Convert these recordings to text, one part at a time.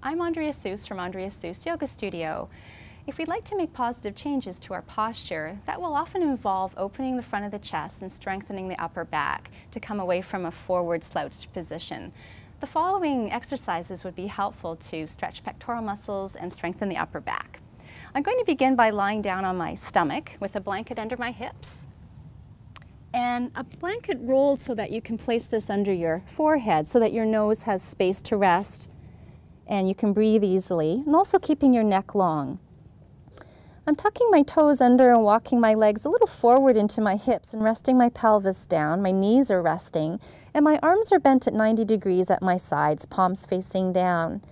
I'm Andrea Seuss from Andrea Seuss Yoga Studio. If we'd like to make positive changes to our posture, that will often involve opening the front of the chest and strengthening the upper back to come away from a forward slouched position. The following exercises would be helpful to stretch pectoral muscles and strengthen the upper back. I'm going to begin by lying down on my stomach with a blanket under my hips. And a blanket rolled so that you can place this under your forehead so that your nose has space to rest and you can breathe easily, and also keeping your neck long. I'm tucking my toes under and walking my legs a little forward into my hips and resting my pelvis down. My knees are resting, and my arms are bent at 90 degrees at my sides, palms facing down.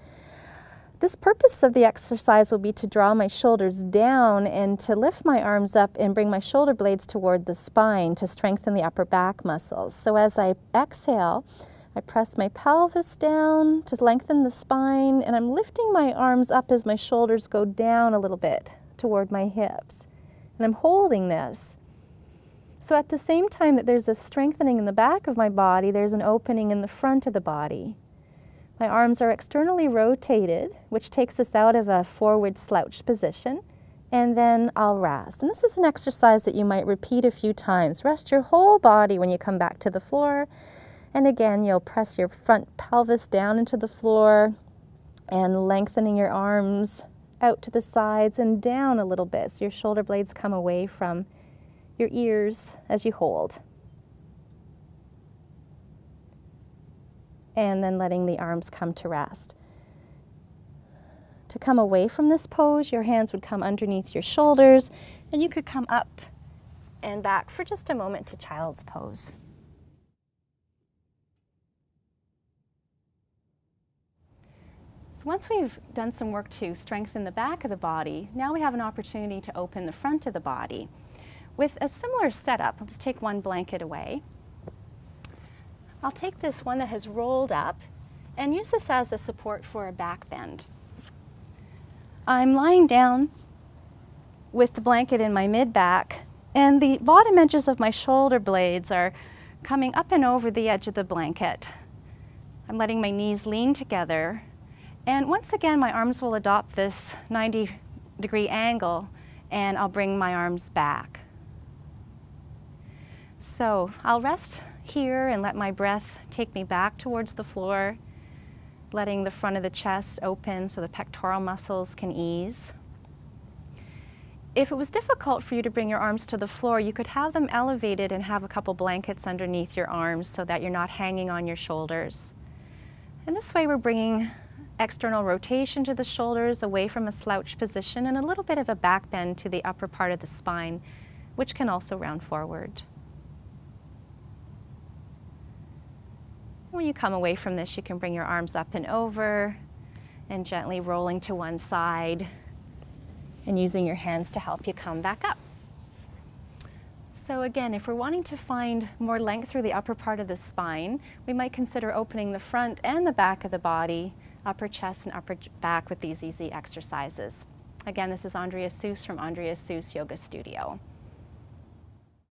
This purpose of the exercise will be to draw my shoulders down and to lift my arms up and bring my shoulder blades toward the spine to strengthen the upper back muscles. So as I exhale, I press my pelvis down to lengthen the spine, and I'm lifting my arms up as my shoulders go down a little bit toward my hips. And I'm holding this. So at the same time that there's a strengthening in the back of my body, there's an opening in the front of the body. My arms are externally rotated, which takes us out of a forward slouched position, and then I'll rest. And this is an exercise that you might repeat a few times. Rest your whole body when you come back to the floor. And again, you'll press your front pelvis down into the floor and lengthening your arms out to the sides and down a little bit so your shoulder blades come away from your ears as you hold. And then letting the arms come to rest. To come away from this pose, your hands would come underneath your shoulders, and you could come up and back for just a moment to child's pose. Once we've done some work to strengthen the back of the body, now we have an opportunity to open the front of the body. With a similar setup, let's take one blanket away. I'll take this one that has rolled up and use this as a support for a back bend. I'm lying down with the blanket in my mid-back, and the bottom edges of my shoulder blades are coming up and over the edge of the blanket. I'm letting my knees lean together. And once again, my arms will adopt this 90-degree angle, and I'll bring my arms back. So I'll rest here and let my breath take me back towards the floor, letting the front of the chest open so the pectoral muscles can ease. If it was difficult for you to bring your arms to the floor, you could have them elevated and have a couple blankets underneath your arms so that you're not hanging on your shoulders. And this way we're bringing external rotation to the shoulders away from a slouched position and a little bit of a back bend to the upper part of the spine, which can also round forward. When you come away from this, you can bring your arms up and over and gently rolling to one side and using your hands to help you come back up. So again, if we're wanting to find more length through the upper part of the spine, we might consider opening the front and the back of the body, upper chest and upper back with these easy exercises. Again, this is Andrea Seuss from Andrea Seuss Yoga Studio.